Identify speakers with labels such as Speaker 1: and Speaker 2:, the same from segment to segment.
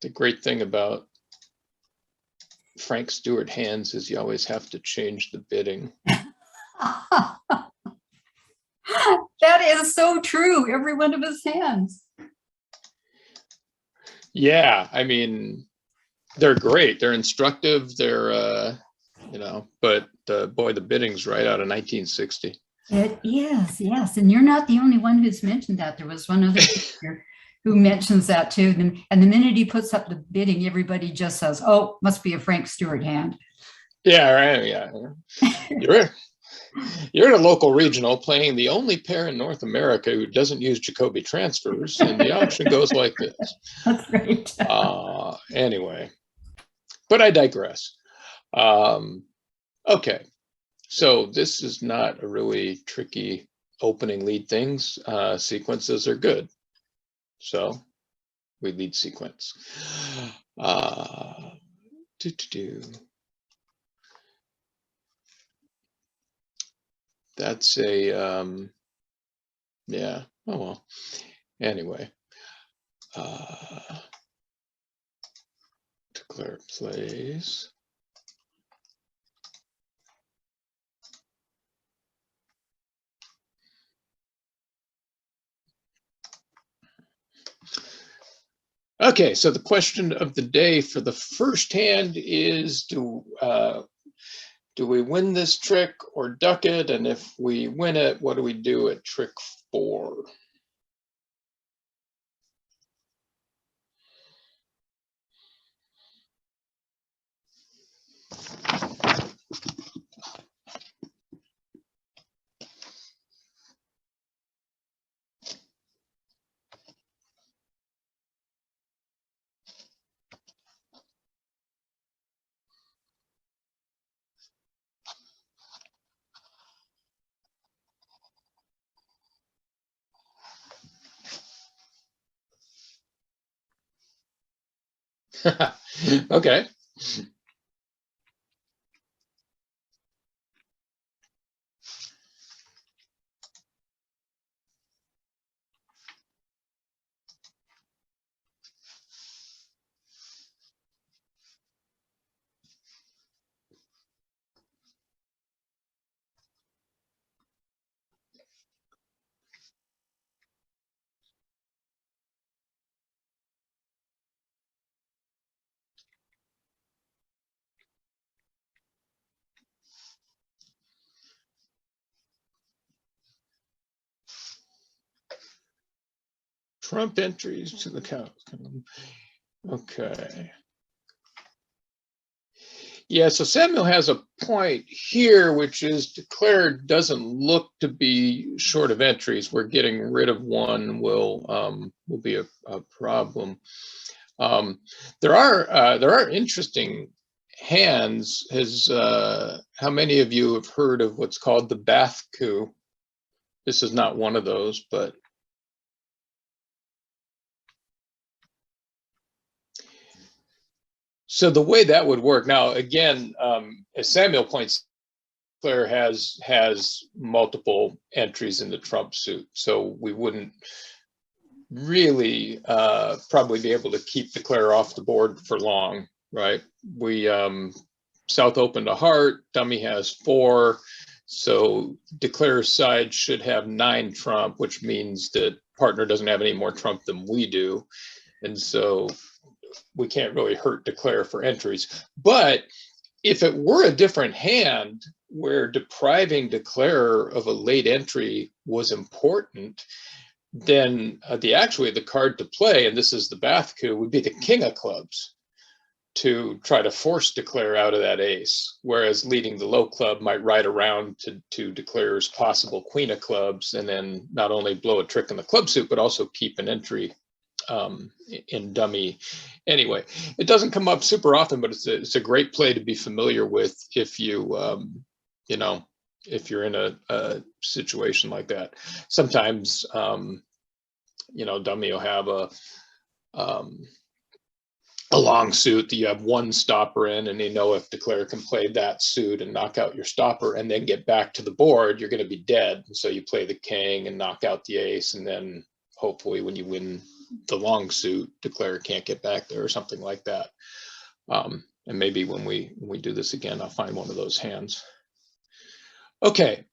Speaker 1: The great thing about Frank Stewart hands is you always have to change the bidding.
Speaker 2: That is so true. Every one of his hands.
Speaker 1: Yeah, I mean, they're great. They're instructive. They're, you know, but boy, the bidding's right out of 1960.
Speaker 2: It is, yes. And you're not the only one who's mentioned that. There was one other speaker who mentions that too. And the minute he puts up the bidding, everybody just says, oh, must be a Frank Stewart hand.
Speaker 1: Yeah, right. Yeah. You're in a local regional playing the only pair in North America who doesn't use Jacoby transfers, and the auction goes like this.
Speaker 2: That's right.
Speaker 1: Anyway, but I digress. Okay, so this is not a really tricky opening lead things. Sequences are good. So we lead sequence. That's a, yeah, oh well. Anyway, declare plays. Okay, so the question of the day for the first hand is, do we win this trick or duck it? And if we win it, what do we do at trick 4? Okay. Trump entries to the count. Okay. Yeah, so Samuel has a point here, which is declare doesn't look to be short of entries. We're getting rid of one will be a problem. There are interesting hands. How many of you have heard of what's called the Bath coup? This is not one of those, but so the way that would work now, again, as Samuel points, Claire has multiple entries in the Trump suit, so we wouldn't really probably be able to keep Declare off the board for long, right? We South opened a heart, dummy has 4, so Declare's side should have 9 Trump, which means that partner doesn't have any more Trump than we do, and so we can't really hurt Declare for entries. But if it were a different hand where depriving Declare of a late entry was important, then the card to play, and this is the Bath coup, would be the King of Clubs to try to force Declare out of that ace, whereas leading the low club might ride around to Declare's possible Queen of Clubs, and then not only blow a trick in the club suit, but also keep an entry in dummy. Anyway, it doesn't come up super often, but it's a great play to be familiar with if you you know, if you're in a situation like that. Sometimes you know, dummy will have a long suit that you have one stopper in, and you know if Declare can play that suit and knock out your stopper and then get back to the board, you're going to be dead. And so you play the king and knock out the ace, and then hopefully when you win the long suit, declare can't get back there or something like that. And maybe when we do this again, I'll find one of those hands. Okay.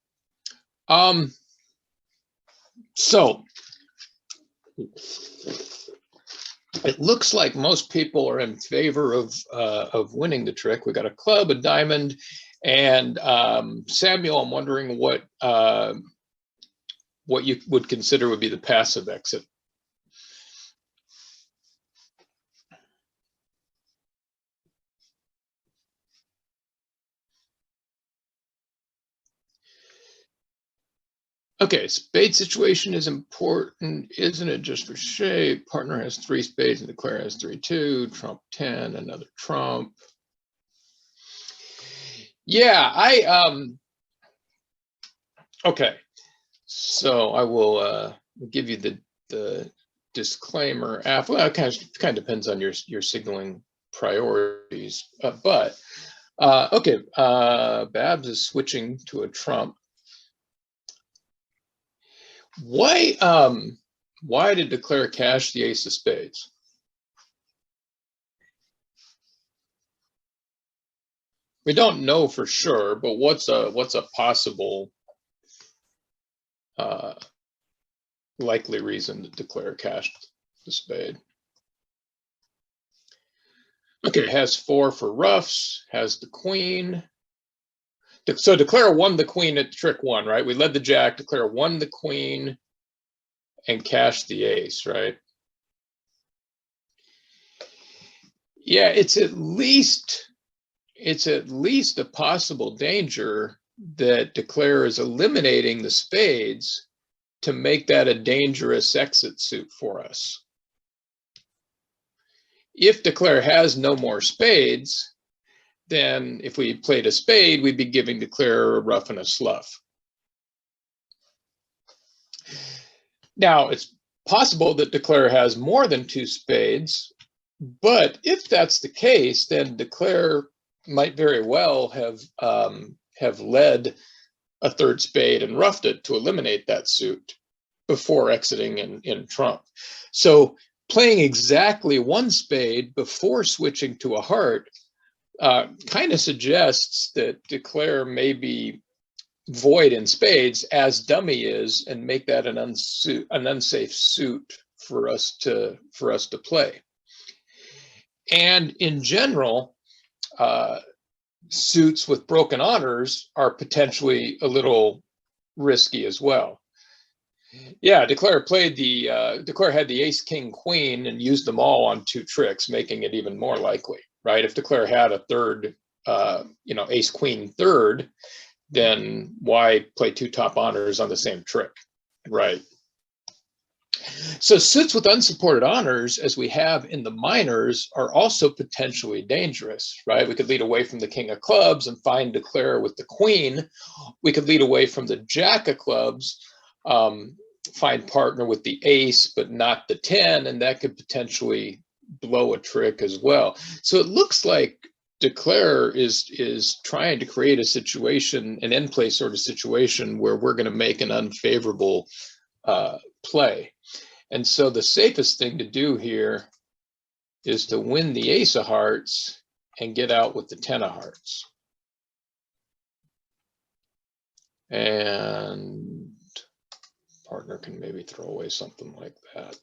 Speaker 1: So it looks like most people are in favor of winning the trick. We got a club, a diamond, and Samuel, I'm wondering what you would consider would be the passive exit. Okay, spade situation is important, isn't it? Just for shape. Partner has 3 spades and declare has 3-2, trump 10, another trump. Yeah, okay. So I will give you the disclaimer after. Well, it kind of depends on your signaling priorities, but okay. Babs is switching to a trump. Why did declare cash the ace of spades? We don't know for sure, but what's a possible likely reason to declare cashed the spade? Okay, has 4 for roughs, has the queen. So declare won the queen at trick 1, right? We led the jack, declare won the queen, and cash the ace, right? Yeah, it's at least a possible danger that declare is eliminating the spades to make that a dangerous exit suit for us. If declare has no more spades, then if we played a spade, we'd be giving declare a rough and a slough. Now, it's possible that declare has more than 2 spades, but if that's the case, then declare might very well have led a 3rd spade and roughed it to eliminate that suit before exiting in trump. So playing exactly 1 spade before switching to a heart kind of suggests that declare may be void in spades as dummy is, and make that an unsafe suit for us to play. And in general, suits with broken honors are potentially a little risky as well. Yeah, declare had the ace, king, queen, and used them all on 2 tricks, making it even more likely, right? If declare had a 3rd, ace, queen, 3rd, then why play 2 top honors on the same trick, right? So suits with unsupported honors, as we have in the minors, are also potentially dangerous, right? We could lead away from the king of clubs and find declare with the queen. We could lead away from the jack of clubs, find partner with the ace, but not the 10, and that could potentially blow a trick as well. So it looks like declare is trying to create a situation, an end play sort of situation, where we're going to make an unfavorable play. And so the safest thing to do here is to win the ace of hearts and get out with the 10 of hearts. And partner can maybe throw away something like that.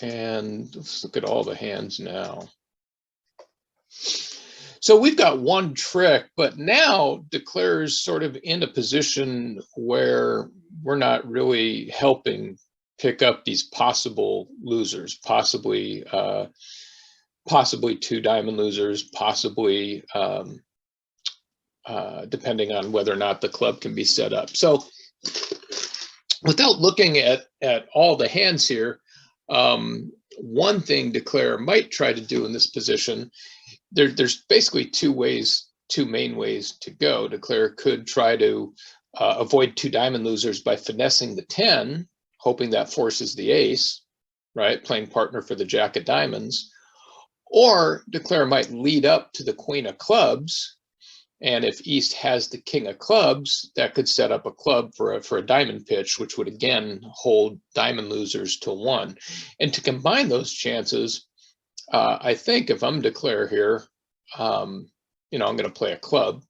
Speaker 1: And let's look at all the hands now. So we've got 1 trick, but now declare's sort of in a position where we're not really helping pick up these possible losers, possibly 2 diamond losers, possibly depending on whether or not the club can be set up. So without looking at all the hands here, one thing declare might try to do in this position, there's basically 2 main ways to go. Declare could try to avoid 2 diamond losers by finessing the 10, hoping that forces the ace, right? Playing partner for the jack of diamonds. Or declare might lead up to the queen of clubs And if East has the king of clubs, that could set up a club for a diamond pitch, which would again hold diamond losers to 1. And to combine those chances, I think if I'm declare here, I'm going to play a club,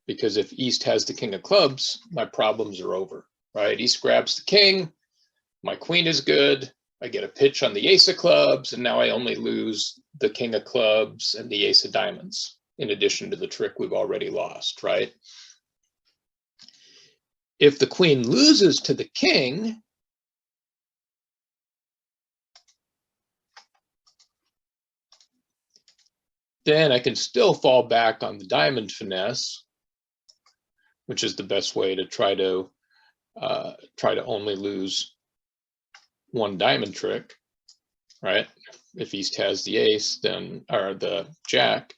Speaker 1: because if East has the king of clubs, my problems are over, right? East grabs the king, my queen is good, I get a pitch on the ace of clubs, and now I only lose the king of clubs and the ace of diamonds, in addition to the trick we've already lost, right? If the queen loses to the king, then I can still fall back on the diamond finesse, which is the best way to try to only lose 1 diamond trick, right? If East has the ace, then, or the jack,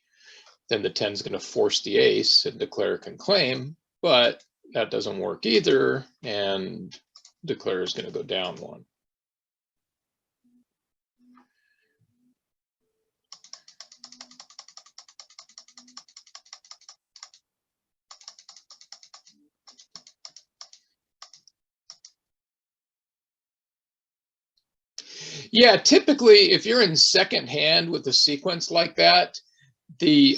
Speaker 1: then the 10 is going to force the ace and declare can claim, but that doesn't work either, and declare is going to go down 1. Yeah, typically, if you're in second hand with a sequence like that, the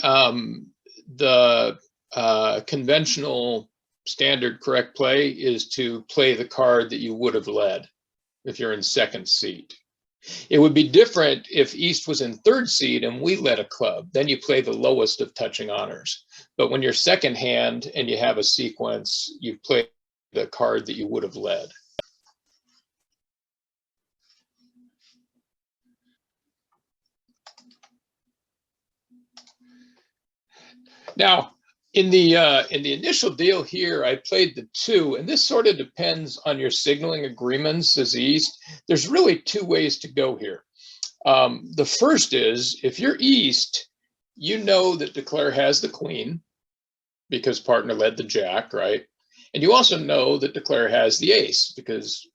Speaker 1: conventional standard correct play is to play the card that you would have led if you're in second seat. It would be different if East was in third seat and we led a club. Then you play the lowest of touching honors. But when you're second hand and you have a sequence, you play the card that you would have led. Now, in the initial deal here, I played the 2, and this sort of depends on your signaling agreements as East. There's really 2 ways to go here. The first is, if you're East, you know that declare has the queen because partner led the jack, right? And you also know that declare has the ace because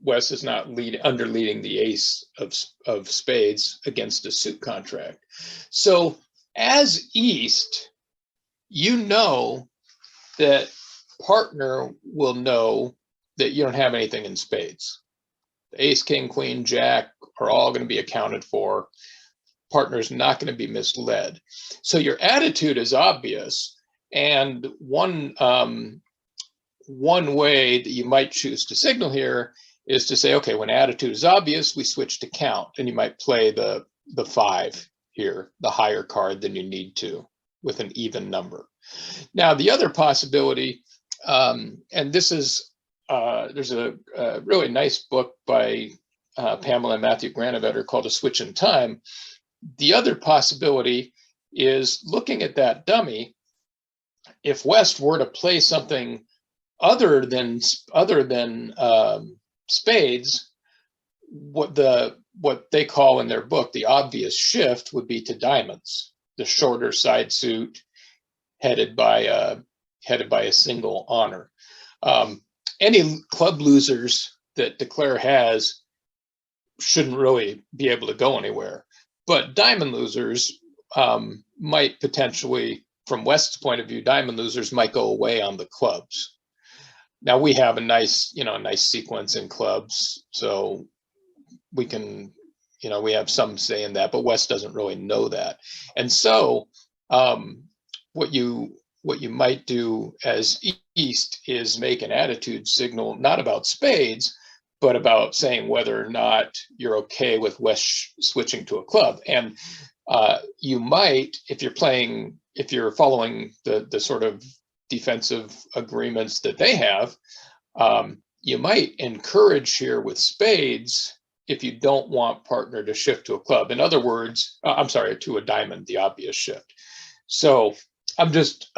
Speaker 1: West is not under leading the ace of spades against a suit contract. So as East, you know that partner will know that you don't have anything in spades. The ace, king, queen, jack are all going to be accounted for. Partner's not going to be misled. So your attitude is obvious. And one way that you might choose to signal here is to say, okay, when attitude is obvious, we switch to count. And you might play the 5 here, the higher card than you need to, with an even number. Now, the other possibility, and this is, there's a really nice book by Pamela and Matthew Granovetter called A Switch in Time. The other possibility is looking at that dummy. If West were to play something other than spades, what they call in their book the obvious shift would be to diamonds, the shorter side suit headed by a single honor. Any club losers that declare has shouldn't really be able to go anywhere, but diamond losers might potentially, from West's point of view, diamond losers might go away on the clubs. Now we have a nice sequence in clubs, so we can, we have some say in that, but West doesn't really know that. And so what you might do as East is make an attitude signal, not about spades, but about saying whether or not you're okay with West switching to a club. And you might, if you're following the sort of defensive agreements that they have, you might encourage here with spades if you don't want partner to shift to a club. In other words, I'm sorry, to a diamond, the obvious shift. So I'm just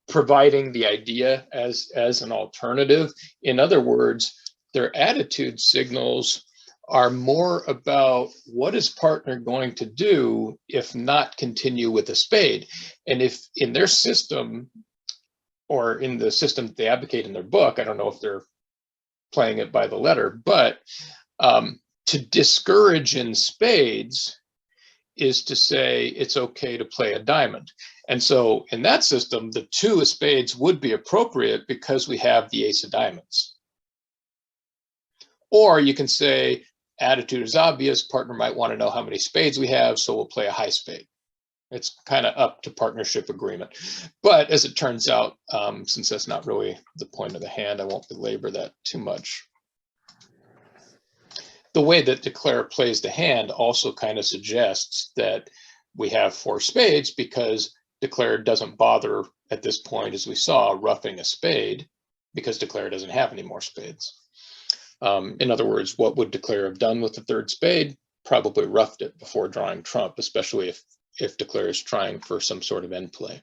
Speaker 1: providing the idea as an alternative. In other words, their attitude signals are more about what is partner going to do if not continue with a spade. And if in their system, or in the system that they advocate in their book, I don't know if they're playing it by the letter, but to discourage in spades is to say it's okay to play a diamond. And so in that system, the 2 of spades would be appropriate because we have the ace of diamonds. Or you can say, attitude is obvious, partner might want to know how many spades we have, so we'll play a high spade. It's kind of up to partnership agreement. But as it turns out, since that's not really the point of the hand, I won't belabor that too much. The way that Declare plays the hand also kind of suggests that we have 4 spades because Declare doesn't bother at this point, as we saw, roughing a spade because Declare doesn't have any more spades. In other words, what would Declare have done with the 3rd spade? Probably roughed it before drawing trump, especially if Declare is trying for some sort of end play.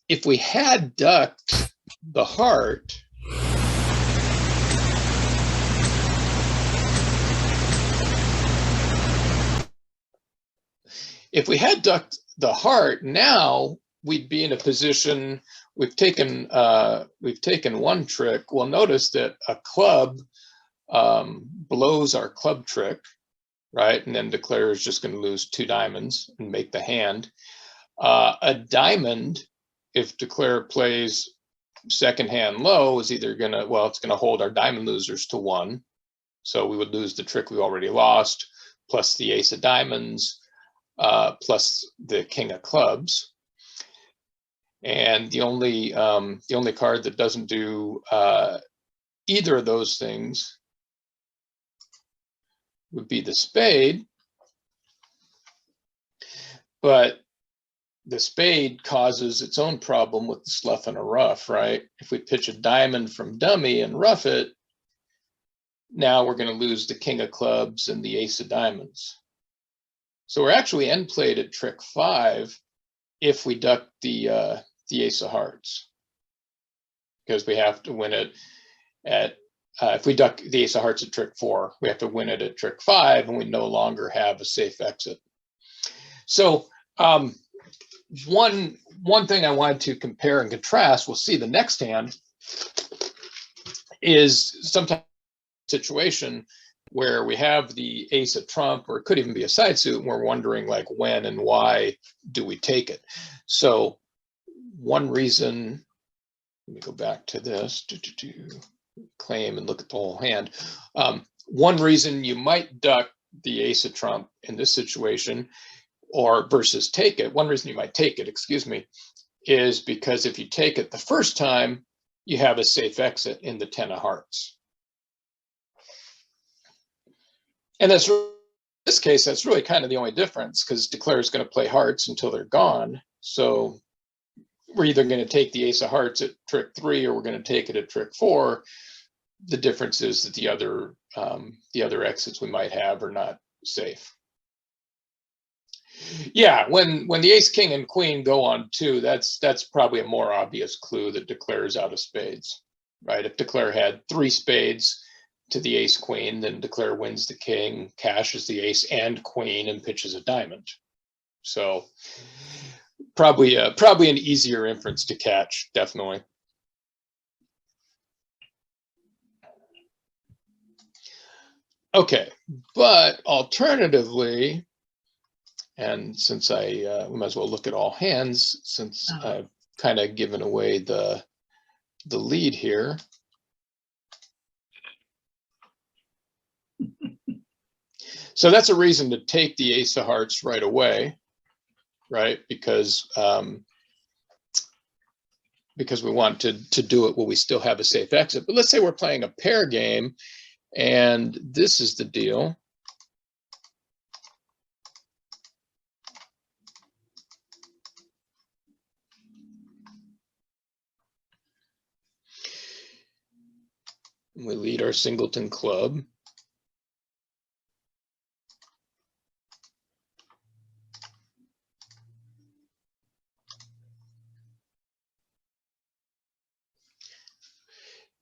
Speaker 1: If we had ducked the heart, now we'd be in a position. We've taken one trick. We'll notice that a club blows our club trick, right? And then Declare is just going to lose 2 diamonds and make the hand. A diamond, if Declare plays second hand low, is either going to, well, it's going to hold our diamond losers to 1. So we would lose the trick we already lost, plus the ace of diamonds, plus the king of clubs. And the only card that doesn't do either of those things would be the spade. But the spade causes its own problem with the slough and a rough, right? If we pitch a diamond from dummy and rough it, now we're going to lose the king of clubs and the ace of diamonds. So we're actually end played at trick 5 if we duck the ace of hearts, because we have to win it at if we duck the ace of hearts at trick 4, we have to win it at trick 5, and we no longer have a safe exit. So one thing I wanted to compare and contrast, we'll see the next hand, is sometimes a situation where we have the ace of trump, or it could even be a side suit, and we're wondering like when and why do we take it. So one reason, let me go back to this, claim and look at the whole hand. One reason you might duck the ace of trump in this situation, or versus take it, one reason you might take it, excuse me, is because if you take it the first time, you have a safe exit in the 10 of hearts. And that's, in this case, that's really kind of the only difference, because Declare is going to play hearts until they're gone. So we're either going to take the ace of hearts at trick 3, or we're going to take it at trick 4. The difference is that the other exits we might have are not safe. Yeah, when the ace, king, and queen go on 2, that's probably a more obvious clue that Declare is out of spades, right? If Declare had 3 spades to the ace, queen, then Declare wins the king, cashes the ace and queen, and pitches a diamond. So probably an easier inference to catch, definitely. Okay, but alternatively, and since we might as well look at all hands, since I've kind of given away the lead here. So that's a reason to take the ace of hearts right away, right? Because we want to do it while we still have a safe exit. But let's say we're playing a pair game, and this is the deal. We lead our singleton club.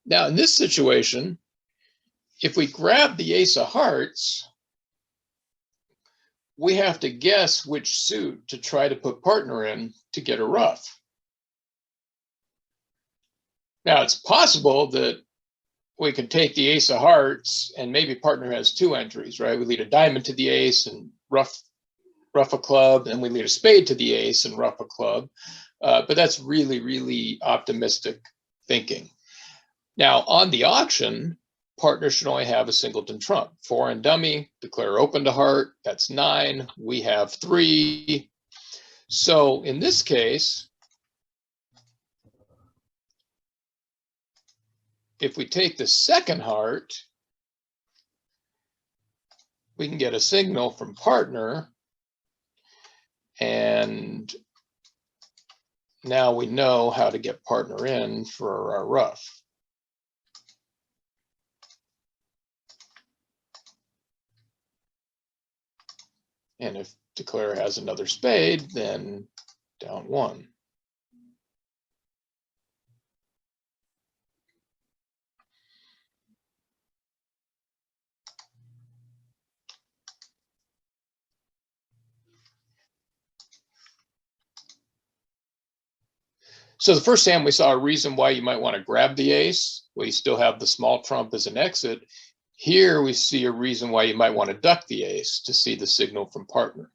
Speaker 1: Now, in this situation, if we grab the ace of hearts, we have to guess which suit to try to put partner in to get a rough. Now, it's possible that we could take the ace of hearts and maybe partner has 2 entries, right? We lead a diamond to the ace and rough ruff a club, and we lead a spade to the ace and ruff a club. But that's really, really optimistic thinking. Now, on the auction, partner should only have a singleton trump. 4 and dummy, declare open to heart, that's 9. We have 3. So in this case, if we take the second heart, we can get a signal from partner, and now we know how to get partner in for our ruff. And if declare has another spade, then down 1. So the first hand, we saw a reason why you might want to grab the ace. Well, you still have the small trump as an exit. Here we see a reason why you might want to duck the ace to see the signal from partner.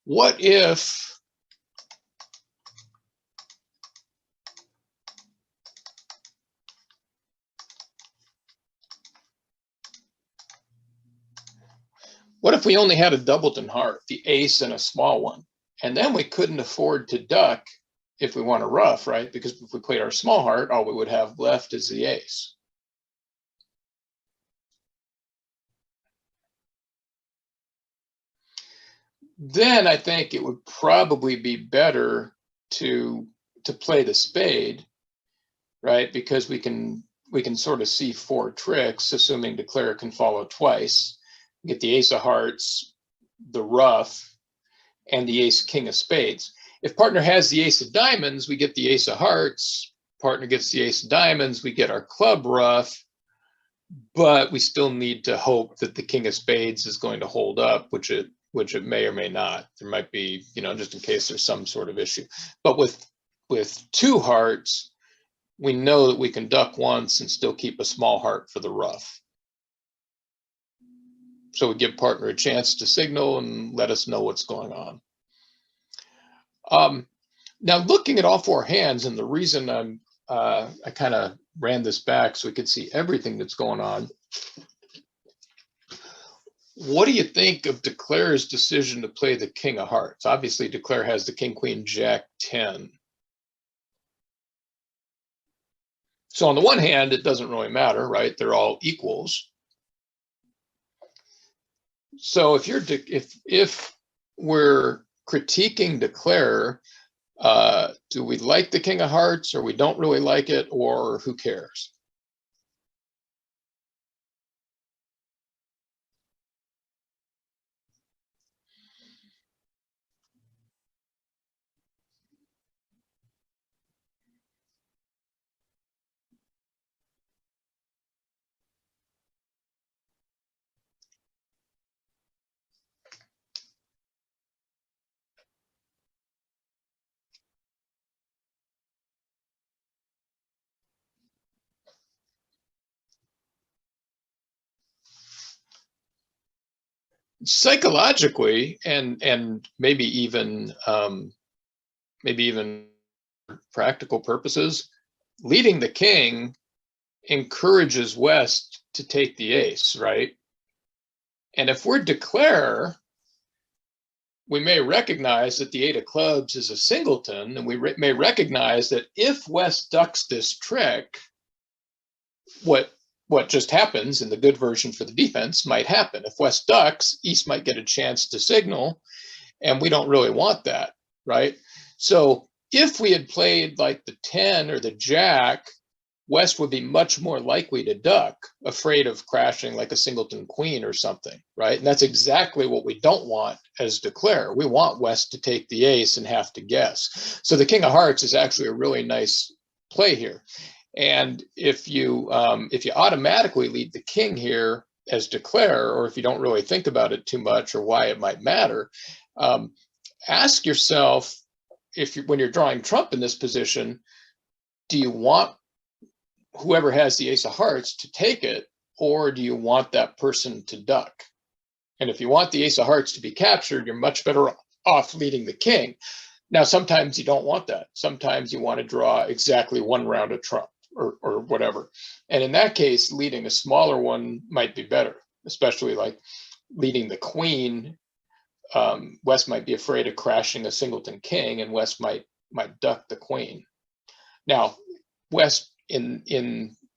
Speaker 1: What if we only had a doubleton heart, the ace and a small one, and then we couldn't afford to duck if we want to ruff, right? Because if we played our small heart, all we would have left is the ace. Then I think it would probably be better to play the spade, right? Because we can sort of see 4 tricks, assuming declare can follow twice. Get the ace of hearts, the ruff, and the ace king of spades. If partner has the ace of diamonds, we get the ace of hearts. Partner gets the ace of diamonds, we get our club ruff, but we still need to hope that the king of spades is going to hold up, which it may or may not. There might be, just in case there's some sort of issue. But with 2 hearts, we know that we can duck once and still keep a small heart for the ruff. So we give partner a chance to signal and let us know what's going on. Now, looking at all 4 hands, and the reason I kind of ran this back so we could see everything that's going on. What do you think of declare's decision to play the king of hearts? Obviously, declare has the king, queen, jack, 10. So on the one hand, it doesn't really matter, right? They're all equals. So if we're critiquing declare, do we like the king of hearts, or we don't really like it, or who cares? Psychologically, and maybe even practical purposes, leading the king encourages West to take the ace, right? And if we're declare, we may recognize that the 8 of clubs is a singleton, and we may recognize that if West ducks this trick, what just happens in the good version for the defense might happen. If West ducks, East might get a chance to signal, and we don't really want that, right? So if we had played like the 10 or the jack, West would be much more likely to duck, afraid of crashing like a singleton queen or something, right? And that's exactly what we don't want as declare. We want West to take the ace and have to guess. So the king of hearts is actually a really nice play here. And if you automatically lead the king here as declare, or if you don't really think about it too much or why it might matter, ask yourself, when you're drawing trump in this position, do you want whoever has the ace of hearts to take it, or do you want that person to duck? And if you want the ace of hearts to be captured, you're much better off leading the king. Now, sometimes you don't want that. Sometimes you want to draw exactly one round of trump or whatever. And in that case, leading a smaller one might be better, especially like leading the queen. West might be afraid of crashing a singleton king, and West might duck the queen. Now, West in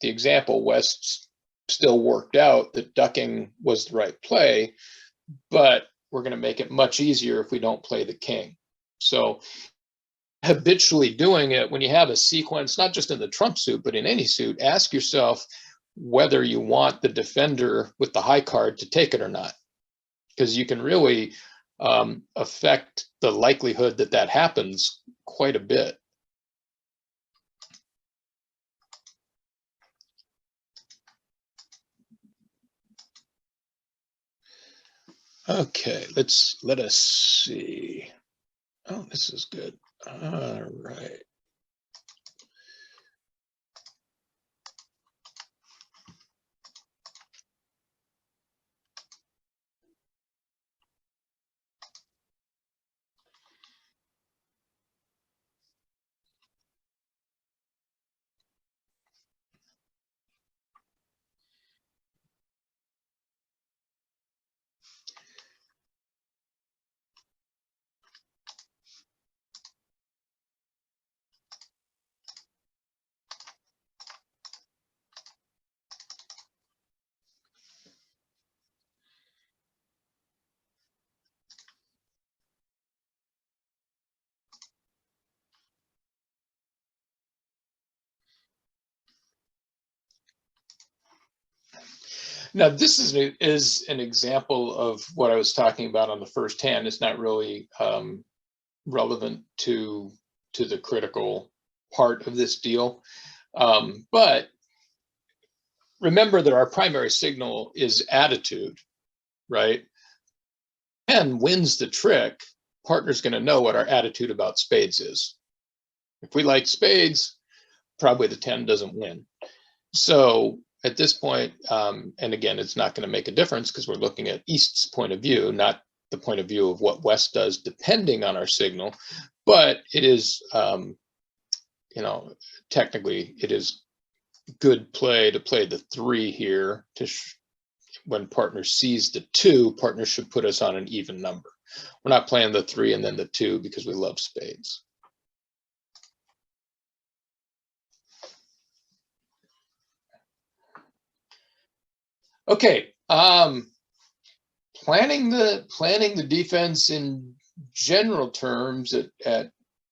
Speaker 1: the example, West still worked out that ducking was the right play, but we're going to make it much easier if we don't play the king. So habitually doing it when you have a sequence, not just in the trump suit, but in any suit, ask yourself whether you want the defender with the high card to take it or not, because you can really affect the likelihood that that happens quite a bit. Okay, let us see. Oh, this is good. All right. Now, this is an example of what I was talking about on the first hand. It's not really relevant to the critical part of this deal. But remember that our primary signal is attitude, right? 10 wins the trick. Partner's going to know what our attitude about spades is. If we like spades, probably the 10 doesn't win. So at this point, and again, it's not going to make a difference because we're looking at East's point of view, not the point of view of what West does, depending on our signal. But it is, technically, it is good play to play the 3 here. When partner sees the 2, partner should put us on an even number. We're not playing the 3 and then the 2 because we love spades. Okay, planning the defense in general terms at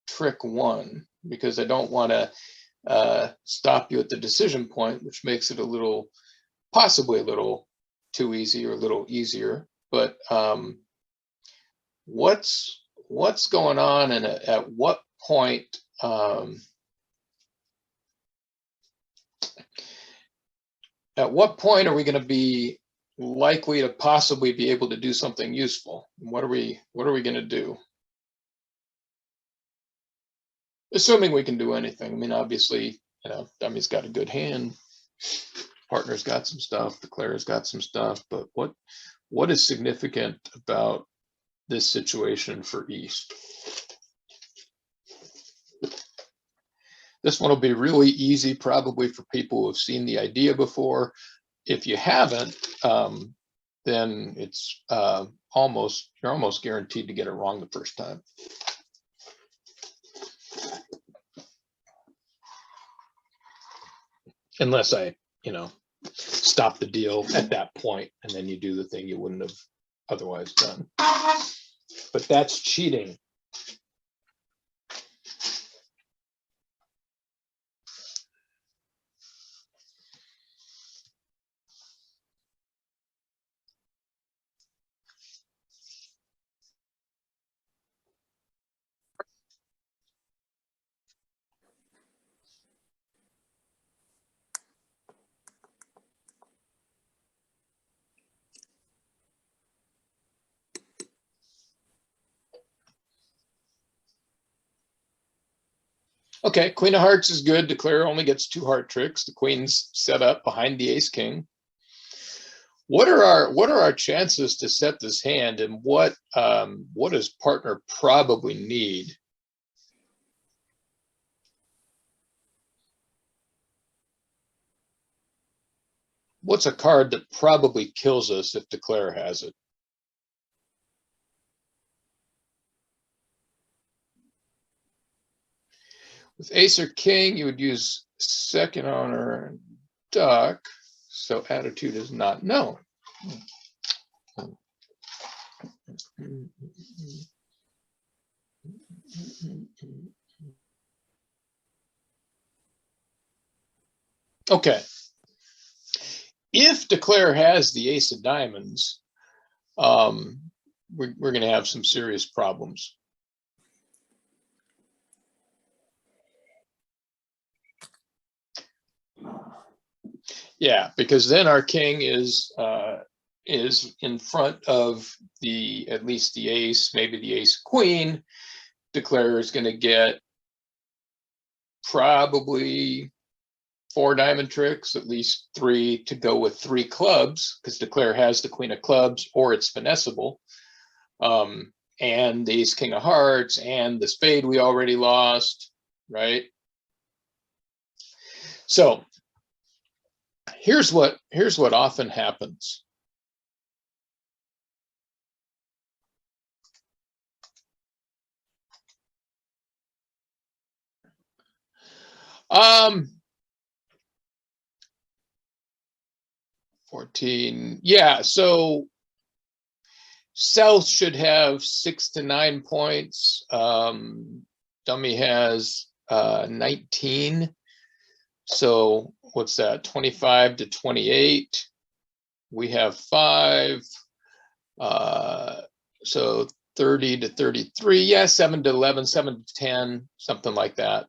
Speaker 1: trick 1, because I don't want to stop you at the decision point, which makes it possibly a little too easy or a little easier. But what's going on, and at what point? At what point are we going to be likely to possibly be able to do something useful? What are we going to do? Assuming we can do anything. I mean, obviously, dummy's got a good hand, partner's got some stuff, declarer's got some stuff, but what is significant about this situation for East? This one will be really easy, probably for people who have seen the idea before. If you haven't, then it's you're almost guaranteed to get it wrong the first time. Unless I, stop the deal at that point, and then you do the thing you wouldn't have otherwise done. But that's cheating. Okay, Queen of Hearts is good. Declare only gets 2 heart tricks. The Queen's set up behind the Ace King. What are our chances to set this hand, and what does partner probably need? What's a card that probably kills us if Declare has it? With ace or king, you would use second honor and duck, so attitude is not known. Okay. If Declare has the ace of diamonds, we're going to have some serious problems. Yeah, because then our king is in front of at least the ace, maybe the ace queen. Declare is going to get probably 4 diamond tricks, at least 3 to go with 3 clubs, because Declare has the queen of clubs, or it's finessable. And the ace king of hearts and the spade we already lost, right? So here's what often happens. Um, 14. Yeah, so South should have 6 to 9 points. Dummy has 19. So what's that? 25 to 28. We have 5. So 30 to 33. Yeah, 7 to 11, 7 to 10, something like that.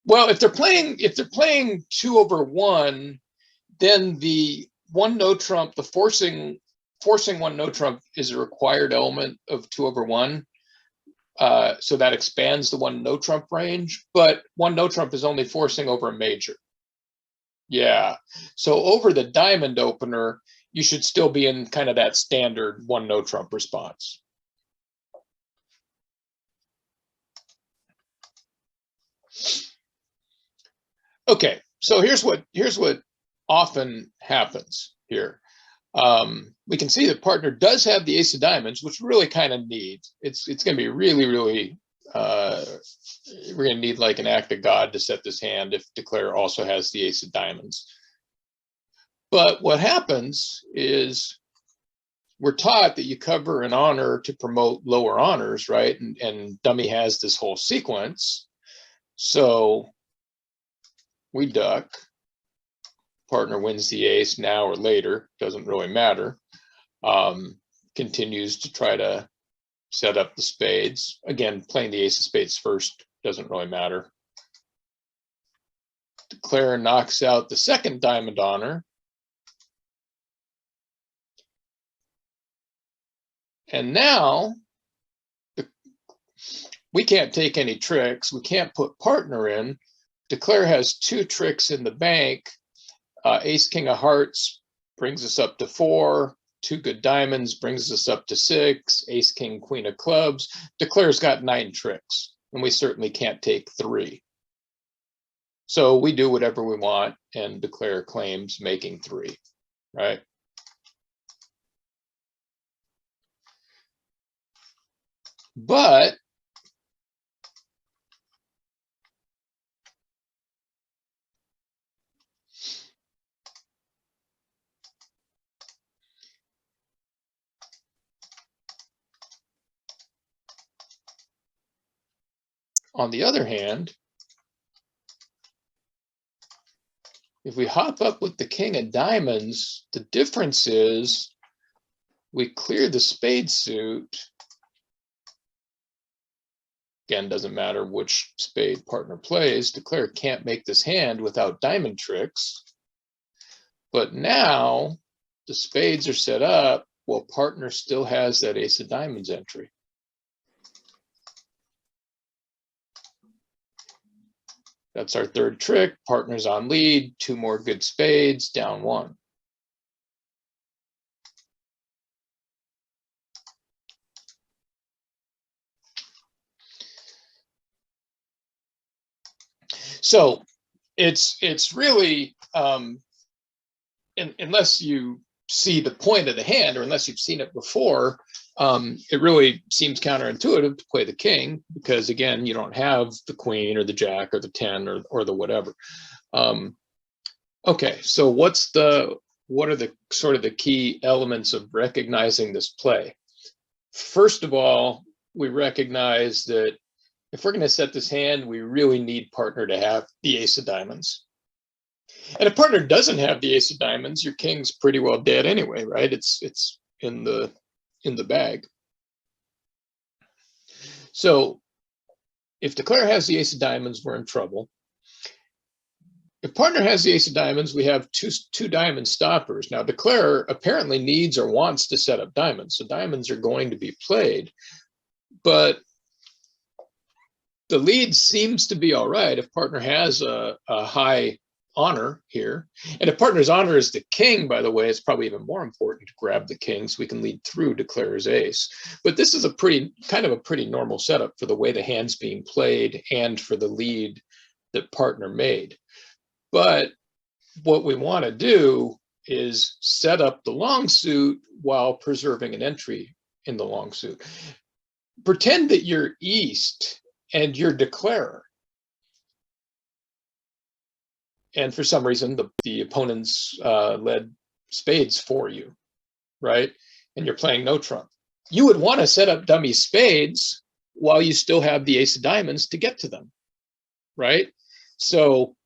Speaker 1: Well, if they're playing 2/1, then the one no trump, the forcing one no trump is a required element of 2/1. So that expands the one no trump range, but one no trump is only forcing over a major. Yeah. So over the diamond opener, you should still be in kind of that standard one no trump response. Okay, so here's what often happens here. We can see that partner does have the ace of diamonds, which really kind of needs. It's going to be really we're going to need like an act of God to set this hand if Declare also has the ace of diamonds. But what happens is we're taught that you cover an honor to promote lower honors, right? And Dummy has this whole sequence. So we duck. Partner wins the ace now or later, doesn't really matter. Continues to try to set up the spades. Again, playing the ace of spades first doesn't really matter. Declare knocks out the second diamond honor. And now we can't take any tricks. We can't put partner in. Declare has 2 tricks in the bank. Ace king of hearts brings us up to 4. 2 good diamonds brings us up to 6. Ace king queen of clubs. Declare's got 9 tricks, and we certainly can't take 3. So we do whatever we want, and Declare claims making 3, right? But on the other hand, if we hop up with the king of diamonds, the difference is we clear the spade suit. Again, doesn't matter which spade partner plays. Declare can't make this hand without diamond tricks. But now the spades are set up while partner still has that ace of diamonds entry. That's our third trick. Partner's on lead, 2 more good spades, down 1. So it's really, unless you see the point of the hand, or unless you've seen it before, it really seems counterintuitive to play the king, because again, you don't have the queen or the jack or the 10 or the whatever. Okay, so what are the sort of the key elements of recognizing this play? First of all, we recognize that if we're going to set this hand, we really need partner to have the ace of diamonds. And if partner doesn't have the ace of diamonds, your king's pretty well dead anyway, right? It's in the bag. So if Declare has the ace of diamonds, we're in trouble. If partner has the ace of diamonds, we have two diamond stoppers. Now Declare apparently needs or wants to set up diamonds, so diamonds are going to be played, but the lead seems to be all right if partner has a high honor here. And if partner's honor is the king, by the way, it's probably even more important to grab the king so we can lead through Declare's ace. But this is a pretty normal setup for the way the hand's being played and for the lead that partner made. But what we want to do is set up the long suit while preserving an entry in the long suit. Pretend that you're East and you're Declarer. And for some reason, the opponent's led spades for you, right? And you're playing no trump. You would want to set up dummy spades while you still have the ace of diamonds to get to them, right? So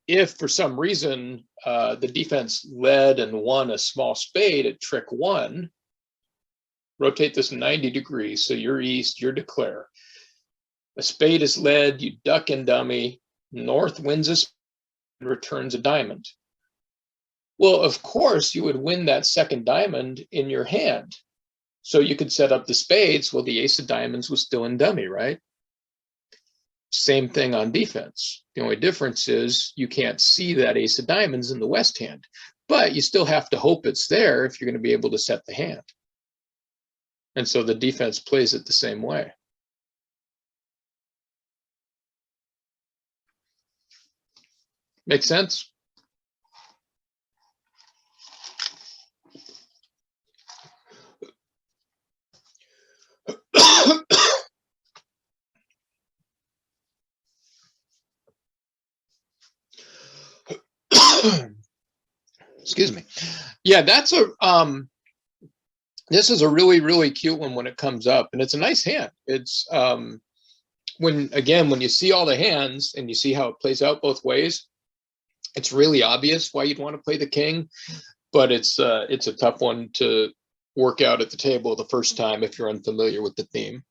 Speaker 1: if for some reason the defense led and won a small spade at trick 1, rotate this 90 degrees. So you're East, you're Declare. A spade is led, you duck and dummy, North wins a spade and returns a diamond. Well, of course, you would win that second diamond in your hand. So you could set up the spades. Well, the ace of diamonds was still in dummy, right? Same thing on defense. The only difference is you can't see that ace of diamonds in the West hand, but you still have to hope it's there if you're going to be able to set the hand. And so the defense plays it the same way. Make sense? Excuse me. Yeah, that's this is a really cute one when it comes up, and it's a nice hand. It's when you see all the hands and you see how it plays out both ways, it's really obvious why you'd want to play the king, but it's a tough one to work out at the table the first time if you're unfamiliar with the theme.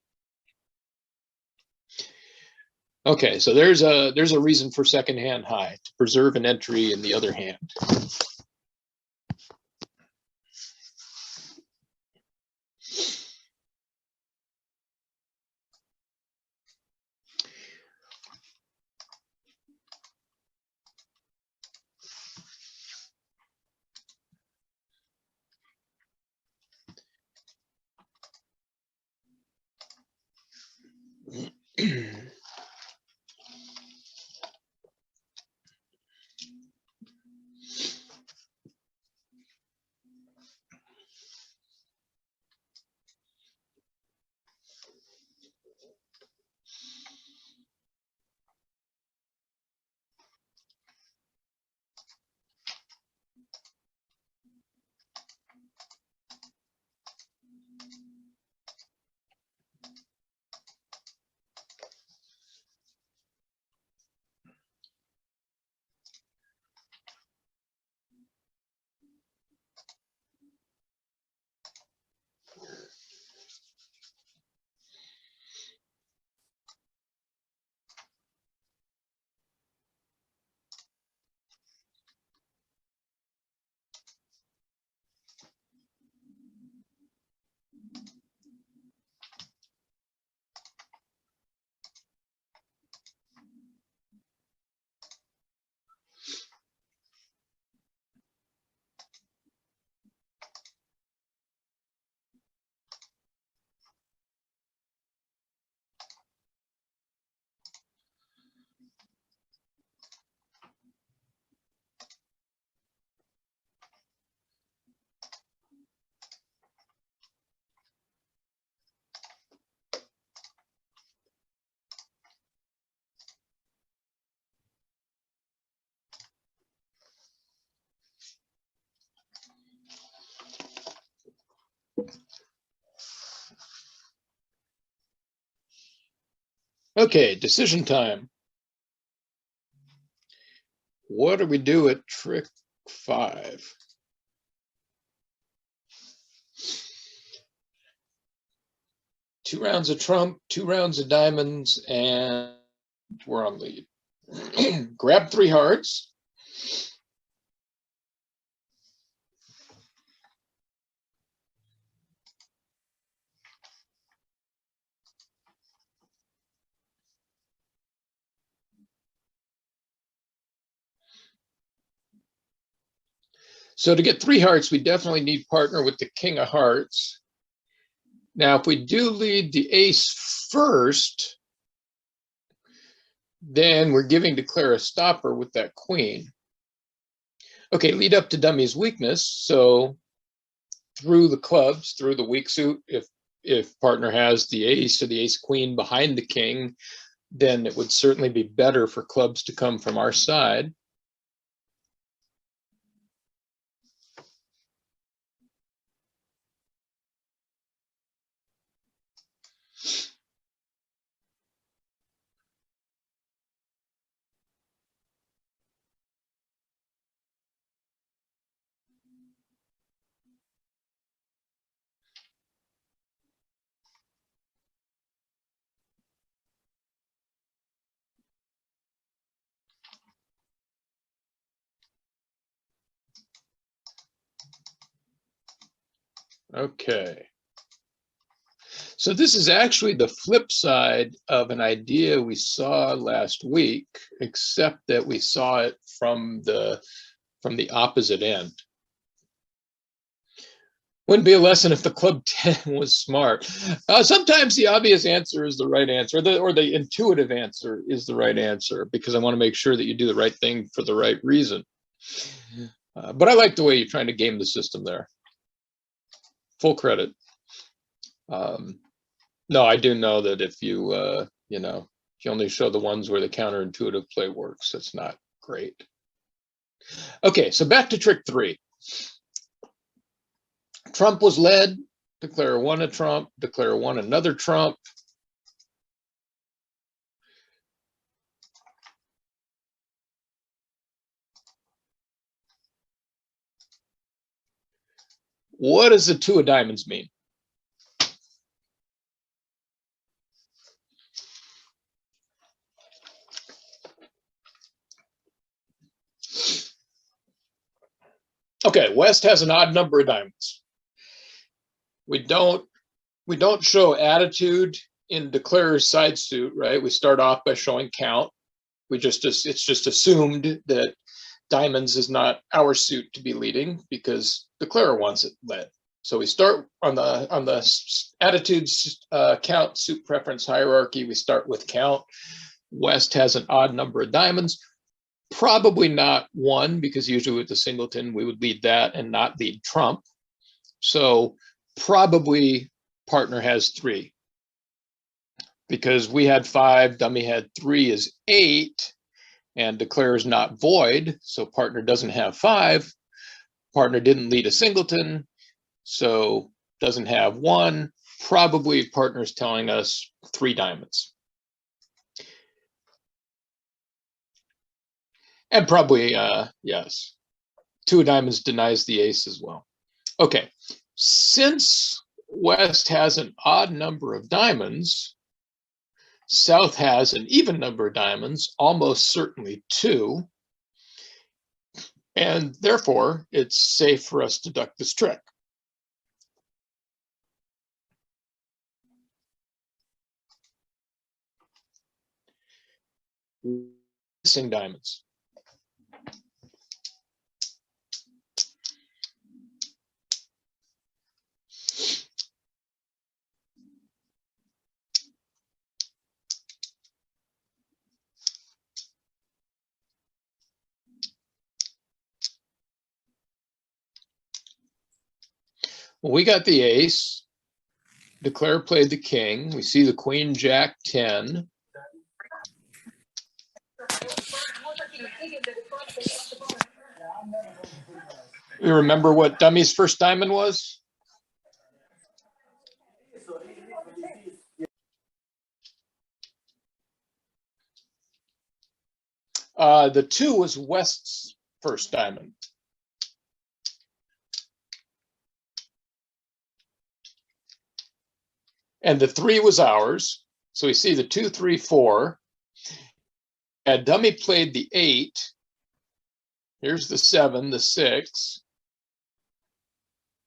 Speaker 1: Okay, so there's a reason for second hand high, to preserve an entry in the other hand. Okay, decision time. What do we do at trick 5? Two rounds of trump, 2 rounds of diamonds, and we're on lead. Grab 3 hearts. So to get 3 hearts, we definitely need partner with the king of hearts. Now, if we do lead the ace first, then we're giving Declare a stopper with that queen. Okay, lead up to dummy's weakness. So through the clubs, through the weak suit, if partner has the ace or the ace queen behind the king, then it would certainly be better for clubs to come from our side. Okay. So this is actually the flip side of an idea we saw last week, except that we saw it from the opposite end. Wouldn't be a lesson if the club 10 was smart. Sometimes the obvious answer is the right answer, or the intuitive answer is the right answer, because I want to make sure that you do the right thing for the right reason. But I like the way you're trying to game the system there. Full credit. No, I do know that if you, you know, if you only show the ones where the counterintuitive play works, that's not great. Okay, so back to trick 3. Trump was led, Declare 1 a trump, Declare 1 another trump. What does the 2 of diamonds mean? Okay, West has an odd number of diamonds. We don't show attitude in Declarer's side suit, right? We start off by showing count. It's just assumed that diamonds is not our suit to be leading because Declarer wants it led. So we start on the attitudes count suit preference hierarchy. We start with count. West has an odd number of diamonds. Probably not 1, because usually with the singleton, we would lead that and not lead trump. So probably partner has 3. Because we had 5, dummy had 3 is 8, and Declare is not void, so partner doesn't have 5. Partner didn't lead a singleton, so doesn't have 1. Probably partner's telling us 3 diamonds. And probably, yes, 2 of diamonds denies the ace as well. Okay, since West has an odd number of diamonds, South has an even number of diamonds, almost certainly 2. And therefore, it's safe for us to duck this trick. Missing diamonds. Well, we got the ace. Declare played the king. We see the queen, jack, 10. You remember what dummy's first diamond was? The 2 was West's first diamond. And the 3 was ours. So we see the 2, 3, 4. And dummy played the 8. Here's the 7, the 6.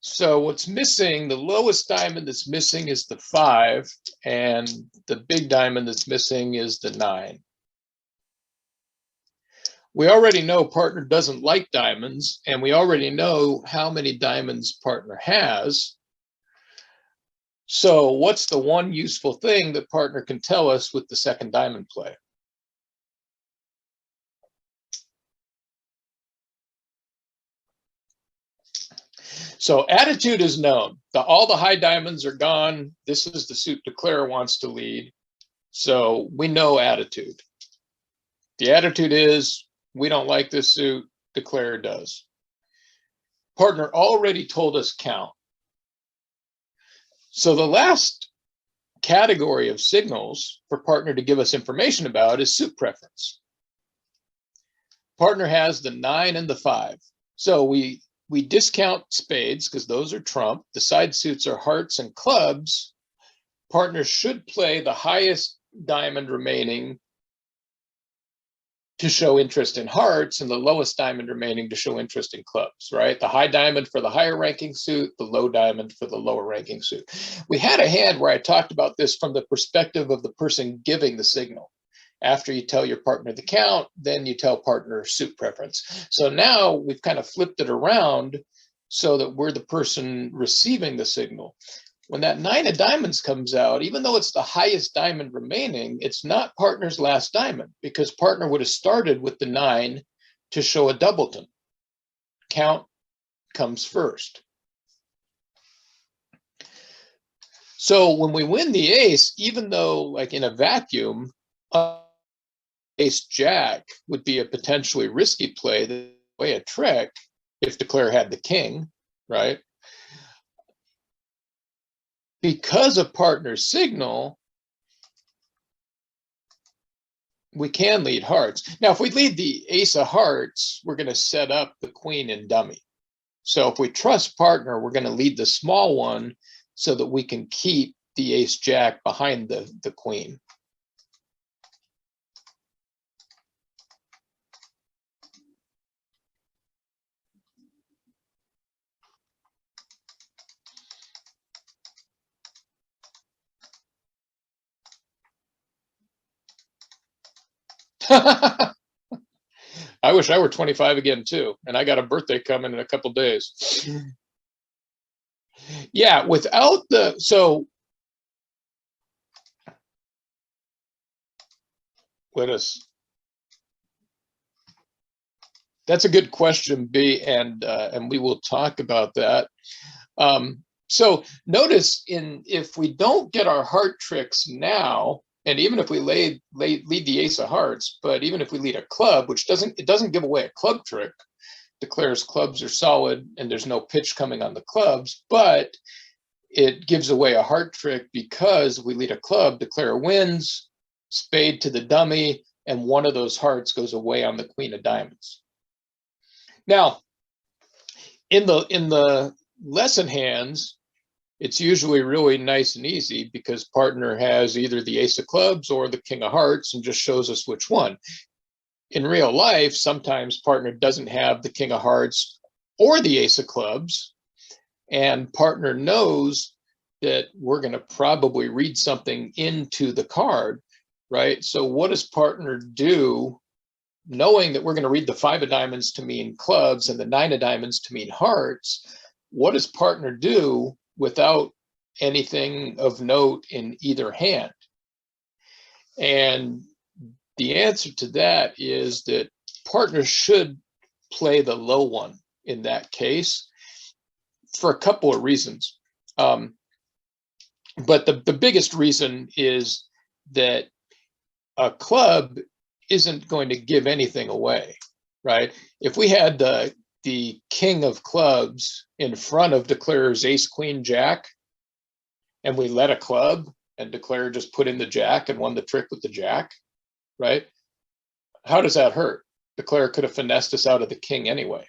Speaker 1: So what's missing, the lowest diamond that's missing is the 5, and the big diamond that's missing is the 9. We already know partner doesn't like diamonds, and we already know how many diamonds partner has. So what's the one useful thing that partner can tell us with the second diamond play? So attitude is known. All the high diamonds are gone. This is the suit Declare wants to lead. So we know attitude. The attitude is, we don't like this suit, Declare does. Partner already told us count. So the last category of signals for partner to give us information about is suit preference. Partner has the 9 and the 5. So we discount spades because those are trump. The side suits are hearts and clubs. Partner should play the highest diamond remaining to show interest in hearts and the lowest diamond remaining to show interest in clubs, right? The high diamond for the higher ranking suit, the low diamond for the lower ranking suit. We had a hand where I talked about this from the perspective of the person giving the signal. After you tell your partner the count, then you tell partner suit preference. So now we've kind of flipped it around so that we're the person receiving the signal. When that 9 of diamonds comes out, even though it's the highest diamond remaining, it's not partner's last diamond because partner would have started with the 9 to show a doubleton. Count comes first. So when we win the ace, even though like in a vacuum, ace jack would be a potentially risky play, the way a trick if Declare had the king, right? Because of partner's signal, we can lead hearts. Now, if we lead the ace of hearts, we're going to set up the queen in dummy. So if we trust partner, we're going to lead the small one so that we can keep the ace jack behind the queen. I wish I were 25 again too, and I got a birthday coming in a couple days. Yeah, without the, so let us, that's a good question, B, and we will talk about that. So notice if we don't get our heart tricks now, and even if we lead the ace of hearts, but even if we lead a club, which doesn't give away a club trick, Declares clubs are solid and there's no pitch coming on the clubs, but it gives away a heart trick because we lead a club, Declare wins, spade to the dummy, and one of those hearts goes away on the queen of diamonds. Now, in the lesson hands, it's usually really nice and easy because partner has either the ace of clubs or the king of hearts and just shows us which one. In real life, sometimes partner doesn't have the king of hearts or the ace of clubs, and partner knows that we're going to probably read something into the card, right? So what does partner do, knowing that we're going to read the 5 of diamonds to mean clubs and the 9 of diamonds to mean hearts? What does partner do without anything of note in either hand? And the answer to that is that partner should play the low one in that case for a couple of reasons. But the biggest reason is that a club isn't going to give anything away, right? If we had the king of clubs in front of Declare's ace, queen, jack, and we led a club and Declare just put in the jack and won the trick with the jack, right? how does that hurt? Declare could have finessed us out of the king anyway.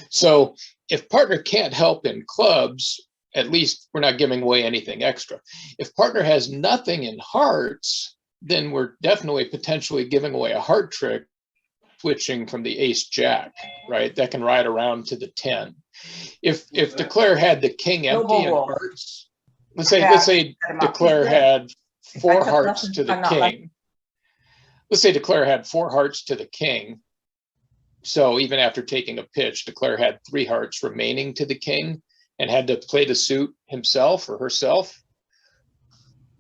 Speaker 1: So if partner can't help in clubs, at least we're not giving away anything extra. If partner has nothing in hearts, then we're definitely potentially giving away a heart trick, switching from the ace jack, right? That can ride around to the 10. If Declare had the king empty in hearts, let's say Declare had 4 hearts to the king. Let's say Declare had 4 hearts to the king. So even after taking a pitch, Declare had 3 hearts remaining to the king and had to play the suit himself or herself.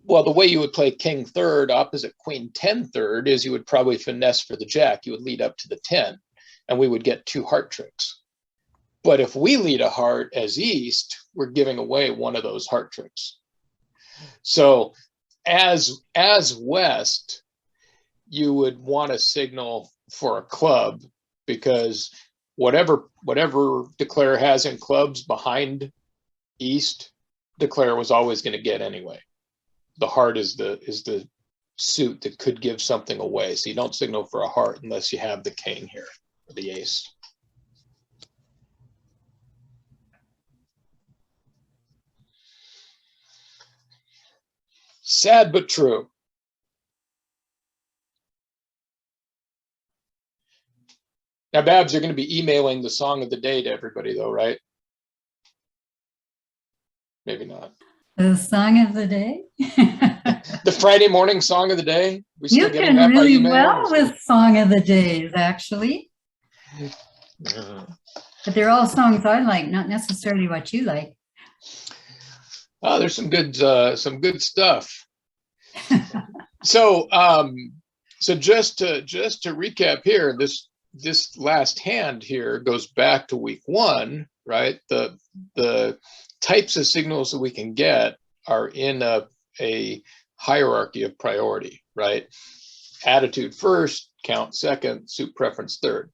Speaker 1: Well, the way you would play king third opposite queen 10 third is you would probably finesse for the jack. You would lead up to the 10 and we would get 2 heart tricks. But if we lead a heart as east, we're giving away one of those heart tricks. So as west, you would want to signal for a club, because whatever Declare has in clubs behind east, Declare was always going to get anyway. The heart is the suit that could give something away. So you don't signal for a heart unless you have the king here, or the ace. Sad but true. Now, Babs, you're going to be emailing the song of the day to everybody, though, right? Maybe not.
Speaker 2: The song of the day?
Speaker 1: The Friday morning song of the day? We
Speaker 2: You can really well with song of the days, actually. But they're all songs I like, not necessarily what you like.
Speaker 1: Oh, there's some good stuff. So just to recap here, this last hand here goes back to week 1, right? The types of signals that we can get are in a hierarchy of priority, right? Attitude first, count second, suit preference third.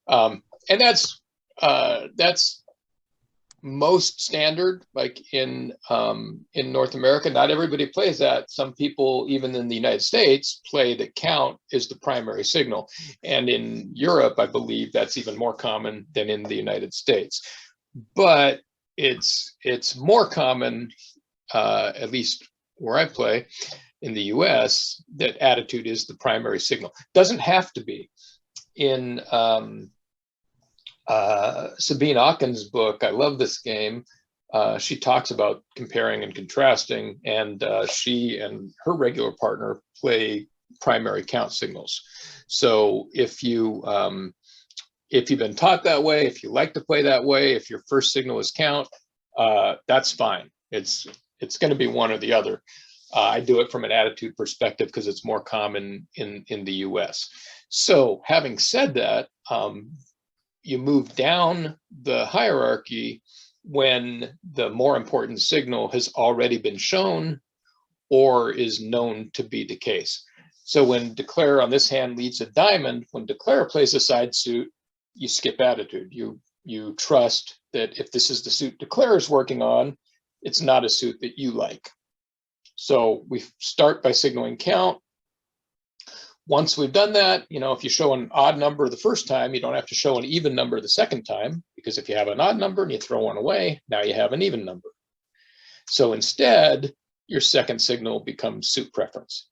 Speaker 1: And that's most standard, like in North America. Not everybody plays that. Some people, even in the United States, play that count is the primary signal. And in Europe, I believe that's even more common than in the United States. But it's more common, at least where I play in the US, that attitude is the primary signal. Doesn't have to be. In Sabine Auken's book, I love this game. She talks about comparing and contrasting, and she and her regular partner play primary count signals. So if you've been taught that way, if you like to play that way, if your first signal is count, that's fine. It's going to be one or the other. I do it from an attitude perspective because it's more common in the US. So having said that, you move down the hierarchy when the more important signal has already been shown or is known to be the case. So when Declare on this hand leads a diamond, when Declare plays a side suit, you skip attitude. You trust that if this is the suit Declare is working on, it's not a suit that you like. So we start by signaling count. Once we've done that, if you show an odd number the first time, you don't have to show an even number the second time, because if you have an odd number and you throw one away, now you have an even number. So instead, your second signal becomes suit preference.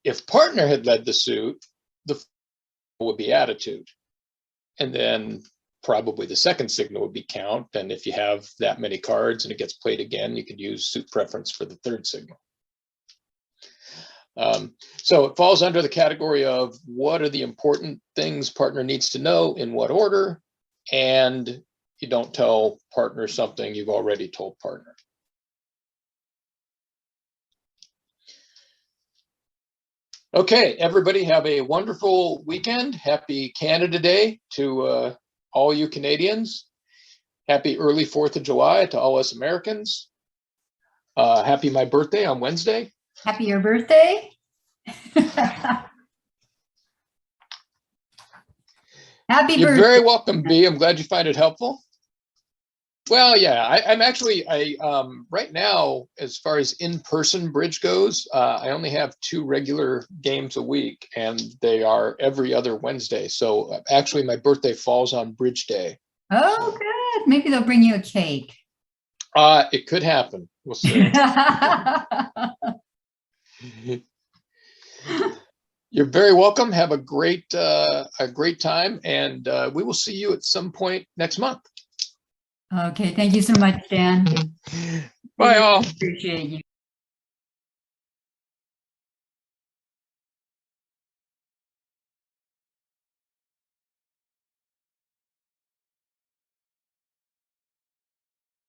Speaker 1: If partner had led the suit, the would be attitude. And then probably the second signal would be count. And if you have that many cards and it gets played again, you could use suit preference for the third signal. So it falls under the category of what are the important things partner needs to know in what order, and you don't tell partner something you've already told partner. Okay, everybody have a wonderful weekend. Happy Canada Day to all you Canadians. Happy early 4th of July to all us Americans. Happy my birthday on Wednesday.
Speaker 2: Happy your birthday. Happy
Speaker 1: You're
Speaker 2: birthday.
Speaker 1: very welcome, B. I'm glad you find it helpful. Well, yeah, I'm actually, right now, as far as in-person bridge goes, I only have 2 regular games a week, and they are every other Wednesday. So actually, my birthday falls on Bridge Day.
Speaker 2: Oh, good. Maybe they'll bring you a cake.
Speaker 1: It could happen. We'll see. You're very welcome. Have a great time, and we will see you at some point next month.
Speaker 2: Okay, thank you so much, Dan.
Speaker 1: Bye, all.
Speaker 2: Appreciate you.